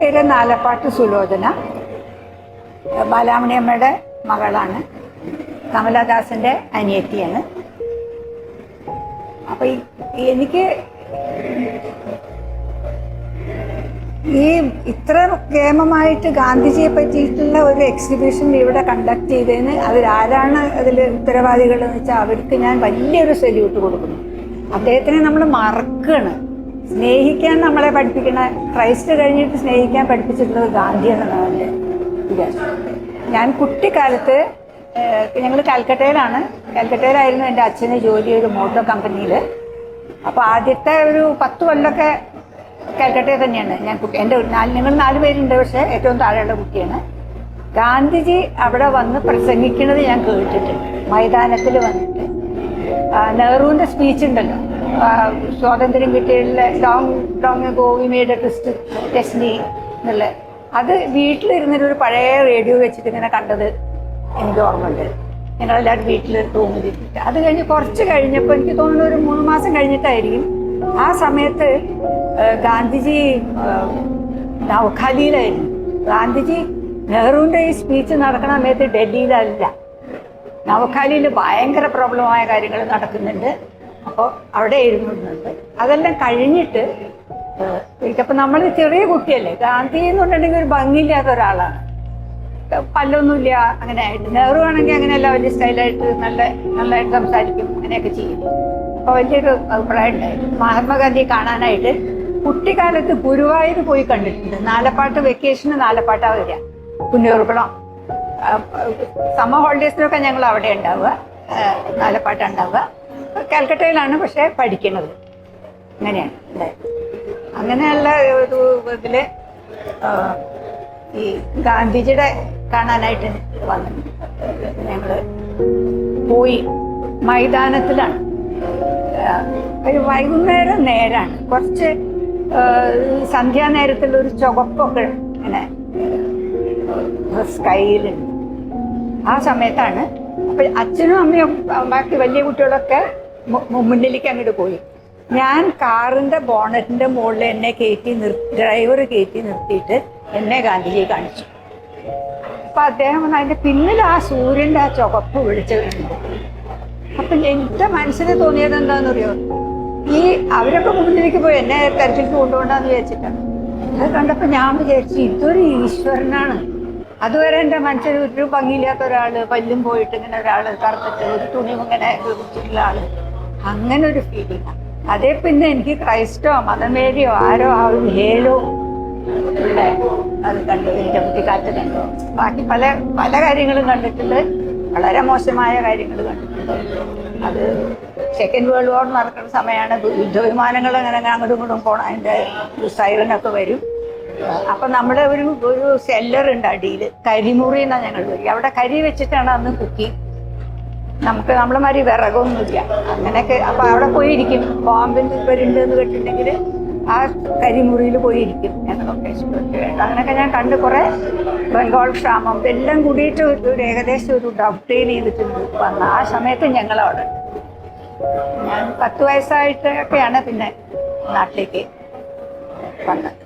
പേര് നാലപ്പാട്ട് സുലോചന. ബാലാമണിയമ്മയുടെ മകളാണ്. കമലദാസൻ്റെ അനിയത്തിയാണ്. അപ്പം എനിക്ക് ഈ ഇത്ര കേമമായിട്ട് ഗാന്ധിജിയെ പറ്റിയിട്ടുള്ള ഒരു എക്സിബിഷൻ ഇവിടെ കണ്ടക്ട് ചെയ്തതിന് അതിലാരാണ് അതിൽ ഉത്തരവാദികൾ എന്ന് വെച്ചാൽ അവർക്ക് ഞാൻ വലിയൊരു സല്യൂട്ട് കൊടുക്കുന്നു. അദ്ദേഹത്തിനെ നമ്മൾ മറക്കുകയാണ്. സ്നേഹിക്കാൻ നമ്മളെ പഠിപ്പിക്കണ, ക്രൈസ്റ്റ് കഴിഞ്ഞിട്ട് സ്നേഹിക്കാൻ പഠിപ്പിച്ചിട്ടുള്ളത് ഗാന്ധി എന്നാണ് എൻ്റെ വിചാരം. ഞാൻ കുട്ടിക്കാലത്ത് ഞങ്ങൾ കാൽക്കട്ടയിലായിരുന്നു എൻ്റെ അച്ഛന് ജോലി, ഒരു മോട്ടോർ കമ്പനിയിൽ. അപ്പോൾ ആദ്യത്തെ ഒരു 10 കൊല്ലമൊക്കെ കാൽക്കട്ടയിൽ തന്നെയാണ് ഞാൻ ഞങ്ങൾ 4 പേരുണ്ട്, പക്ഷേ ഏറ്റവും താഴെയുള്ള കുട്ടിയാണ്. ഗാന്ധിജി അവിടെ വന്ന് പ്രസംഗിക്കുന്നത് ഞാൻ കേട്ടിട്ടുണ്ട്. മൈതാനത്തിൽ വന്നിട്ട് നെഹ്റുവിൻ്റെ സ്പീച്ച് ഉണ്ടല്ലോ, സ്വാതന്ത്ര്യം കിട്ടിയുള്ള long go we made a destiny എന്നുള്ള, അത് വീട്ടിലിരുന്നൊരു പഴയ റേഡിയോ വെച്ചിട്ട് ഇങ്ങനെ കണ്ടത് എനിക്ക് ഓർമ്മയുണ്ട്. ഞങ്ങളെല്ലാവരും വീട്ടിൽ റൂമിലിരുന്നിട്ട്. അത് കഴിഞ്ഞ് കുറച്ച് കഴിഞ്ഞപ്പോൾ, എനിക്ക് തോന്നുന്നു ഒരു 3 മാസം കഴിഞ്ഞിട്ടായിരിക്കും, ആ സമയത്ത് ഗാന്ധിജി നവഖാലിയിലായിരുന്നു. ഗാന്ധിജി നെഹ്റുവിൻ്റെ ഈ സ്പീച്ച് നടക്കുന്ന സമയത്ത് ഡൽഹിയിലല്ല, നവഖാലിയിൽ ഭയങ്കര പ്രോബ്ലമായ കാര്യങ്ങൾ നടക്കുന്നുണ്ട്. അപ്പോൾ അവിടെ ഇരുന്നുണ്ട്. അതെല്ലാം കഴിഞ്ഞിട്ട് ഇപ്പം നമ്മൾ ചെറിയ കുട്ടിയല്ലേ, ഗാന്ധി എന്ന് പറഞ്ഞിട്ടുണ്ടെങ്കിൽ ഒരു ഭംഗിയില്ലാത്ത ഒരാളാണ്, പല്ലൊന്നുമില്ല, അങ്ങനെ ആയിട്ട്. നെഹ്റു ആണെങ്കിൽ അങ്ങനെയല്ല, വലിയ സ്റ്റൈലായിട്ട് നല്ലതായിട്ട് സംസാരിക്കും, അങ്ങനെയൊക്കെ ചെയ്യും. അപ്പോൾ വലിയൊരു അഭിപ്രായം ഉണ്ടായിരുന്നു. മഹാത്മാഗാന്ധിയെ കാണാനായിട്ട് കുട്ടിക്കാലത്ത് ഗുരുവായൂർ പോയി കണ്ടിട്ടുണ്ട്. നാലപ്പാട്ട് വെക്കേഷന് നാലപ്പാട്ടാണ് വരിക, പുന്നൂർകുളം. സമ്മർ ഹോളിഡേയ്സിനൊക്കെ ഞങ്ങൾ അവിടെ ഉണ്ടാവുക, നാലപ്പാട്ട് ഉണ്ടാവുക. കാൽക്കട്ടയിലാണ് പക്ഷേ പഠിക്കുന്നത്. അങ്ങനെയാണ് ഉണ്ടായത്. അങ്ങനെയുള്ള ഒരു ഇതിൽ ഈ ഗാന്ധിജിയുടെ കാണാനായിട്ട് വന്നിട്ടുണ്ട്. ഞങ്ങൾ പോയി മൈതാനത്തിലാണ്. ഒരു വൈകുന്നേരം നേരാണ്, കുറച്ച് സന്ധ്യാനേരത്തിലൊരു ചുവപ്പൊക്കെ ഇങ്ങനെ സ്കൈയിലുണ്ട്. ആ സമയത്താണ്. അപ്പം അച്ഛനും അമ്മയും ബാക്കി വലിയ കുട്ടികളൊക്കെ മുന്നിലേക്ക് അങ്ങോട്ട് പോയി. ഞാൻ കാറിൻ്റെ ബോണറ്റിൻ്റെ മുകളിൽ എന്നെ ഡ്രൈവർ കയറ്റി നിർത്തിയിട്ട് എന്നെ ഗാന്ധിജിയെ കാണിച്ചു. അപ്പം അദ്ദേഹം അതിൻ്റെ പിന്നിൽ ആ സൂര്യൻ്റെ ആ ചുവപ്പ് വിളിച്ചിട്ടുണ്ട്. അപ്പം എൻ്റെ മനസ്സിൽ തോന്നിയത് എന്താണെന്നറിയോ, ഈ അവരൊക്കെ മുന്നിലേക്ക് പോയി എന്നെ തിരക്കിലേക്ക് കൊണ്ടുപോകണ്ടെന്ന് വിചാരിച്ചിട്ടാണ്. അത് കണ്ടപ്പോൾ ഞാൻ വിചാരിച്ചു ഇതൊരു ഈശ്വരനാണ്. അതുവരെ എൻ്റെ മനസ്സിൽ ഒരു ഭംഗിയില്ലാത്ത ഒരാൾ, പല്ലും പോയിട്ട് ഇങ്ങനെ ഒരാൾ കറുത്തിട്ട് ഒരു തുണിയും ഇങ്ങനെ വെച്ചിട്ടുള്ള ആൾ, അങ്ങനെ ഒരു ഫീലിംഗാണ്. അതേ പിന്നെ എനിക്ക് ക്രൈസ്റ്റോ മദമേരിയോ ആരോ ആ ഒരു ഹേലോ ഉള്ള അത് കണ്ടു, എൻ്റെ കുട്ടിക്കാലത്ത് കണ്ടു. ബാക്കി പല പല കാര്യങ്ങളും കണ്ടിട്ടുണ്ട്, വളരെ മോശമായ കാര്യങ്ങൾ കണ്ടിട്ടുണ്ട്. അത് സെക്കൻഡ് വേൾഡ് വാർ നടക്കുന്ന സമയമാണ്. യുദ്ധവിമാനങ്ങൾ അങ്ങനെ അങ്ങോട്ടും ഇങ്ങോട്ടും പോകണം, അതിൻ്റെ സൈറനൊക്കെ വരും. അപ്പം നമ്മുടെ ഒരു സെല്ലറുണ്ട് അടിയിൽ, കരിമുറി എന്നാണ് ഞങ്ങൾ വരിക. അവിടെ കരി വെച്ചിട്ടാണ് അന്ന് കുക്കി. നമുക്ക് നമ്മളെ മാതിരി വിറകൊന്നുമില്ല, അങ്ങനെയൊക്കെ. അപ്പം അവിടെ പോയിരിക്കും, ബോംബിൻ്റെ വരുന്നുണ്ട് എന്ന് കേട്ടിട്ടുണ്ടെങ്കിൽ ആ കരിമുറിയിൽ പോയിരിക്കും ഞങ്ങളൊക്കെ. അങ്ങനെയൊക്കെ ഞാൻ കണ്ട്. കുറേ ബംഗാൾ ക്ഷാമം എല്ലാം കൂടിയിട്ട് ഒരു ഏകദേശം ഒരു ഡബ്റ്റെയിൽ ചെയ്തിട്ടുണ്ട് വന്ന ആ സമയത്ത് ഞങ്ങളവിടെ. ഞാൻ 10 വയസ്സായിട്ടൊക്കെയാണ് പിന്നെ നാട്ടിലേക്ക് വന്നത്.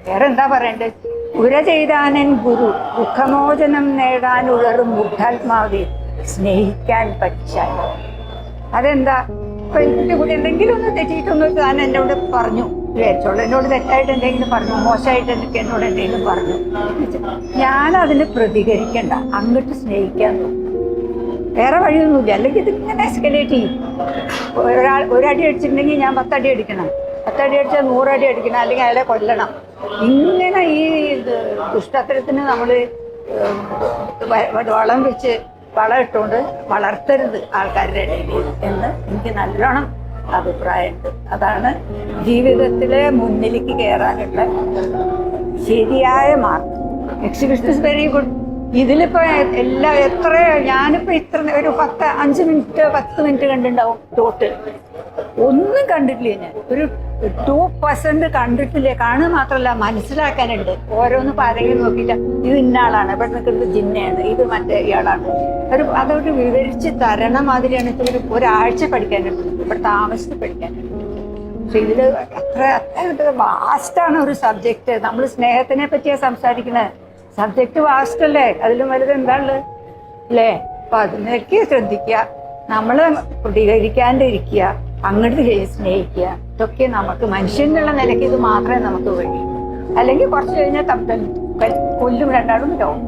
വേറെ എന്താ പറയണ്ടത്? ഉര ചെയ്താനൻ ഗുരു, ദുഃഖമോചനം നേടാൻ ഉഴറും ബുദ്ധാത്മാവെ സ്നേഹിക്കാൻ പഠിച്ചാൽ. അതെന്താ? ഇപ്പം എൻ്റെ കൂടെ എന്തെങ്കിലും ഒന്ന് തെറ്റിയിട്ടൊന്നും താൻ എന്നോട് പറഞ്ഞു വിചാരിച്ചോളൂ. എന്നോട് തെറ്റായിട്ട് എന്തെങ്കിലും പറഞ്ഞു, മോശമായിട്ട് എന്നോട് എന്തെങ്കിലും പറഞ്ഞു, ഞാനതിന് പ്രതികരിക്കണ്ട, അങ്ങോട്ട് സ്നേഹിക്കാൻ തോന്നും. വേറെ വഴിയൊന്നുമില്ല. അല്ലെങ്കിൽ ഇതിങ്ങനെ എസ്കലേറ്റ് ചെയ്യും. ഒരടി അടിച്ചിട്ടുണ്ടെങ്കിൽ ഞാൻ 10 അടി അടിക്കണം, 10 അടി അടിച്ചാൽ 100 അടി അടിക്കണം, അല്ലെങ്കിൽ അയാളെ കൊല്ലണം. ഇങ്ങനെ ഈ ദുഷ്ടത്തരത്തിന് നമ്മൾ വളം വെച്ച് വളം ഇട്ടുകൊണ്ട് വളർത്തരുത് ആൾക്കാരുടെ ഇടയിൽ എന്ന് എനിക്ക് നല്ലോണം അഭിപ്രായമുണ്ട്. അതാണ് ജീവിതത്തിലെ മുന്നിലേക്ക് കയറാനുള്ള ശരിയായ മാർഗം. Exhibition is very good. ഇതിലിപ്പോൾ ഞാനിപ്പോൾ ഒരു 5 മിനിറ്റ് 10 മിനിറ്റ് കണ്ടിട്ടുണ്ടാവും ടോട്ടൽ. ഒന്നും കണ്ടിട്ടില്ല ഞാൻ. ഒരു 2% കണ്ടിട്ടില്ല. കാണുക മാത്രമല്ല, മനസ്സിലാക്കാനുണ്ട്. ഓരോന്ന് ആരെങ്കിലും നോക്കിയിട്ട് ഇത് ഇന്ന ആളാണ്, ഇവിടെ നിൽക്കുന്നത് ജിന്നയാണ്, ഇത് മറ്റേ ഇയാളാണ്. അതൊരു വിവരിച്ച് തരണ മാതിരിയാണ്. ഒരാഴ്ച പഠിക്കാനുണ്ട്, ഇവിടെ താമസിച്ച് പഠിക്കാനുണ്ട്. പക്ഷെ ഇതില് അത്ര വാസ്റ്റാണ് ഒരു സബ്ജക്റ്റ്. നമ്മൾ സ്നേഹത്തിനെ പറ്റിയാ സംസാരിക്കണേ. സബ്ജക്റ്റ് വാസ്റ്റ് അല്ലേ? അതിലും വലുത് എന്താണുള്ളത് അല്ലേ? അപ്പൊ അതിനൊക്കെ ശ്രദ്ധിക്കുക. നമ്മൾ പ്രതികരിക്കാണ്ടിരിക്കുക, അങ്ങോട്ട് സ്നേഹിക്കുക. ഇതൊക്കെ നമുക്ക് മനുഷ്യനുള്ള നിലയ്ക്ക് ഇത് മാത്രമേ നമുക്ക് വഴി. അല്ലെങ്കിൽ കുറച്ച് കഴിഞ്ഞാൽ കൊല്ലും, രണ്ടാളും ഉണ്ടാവും.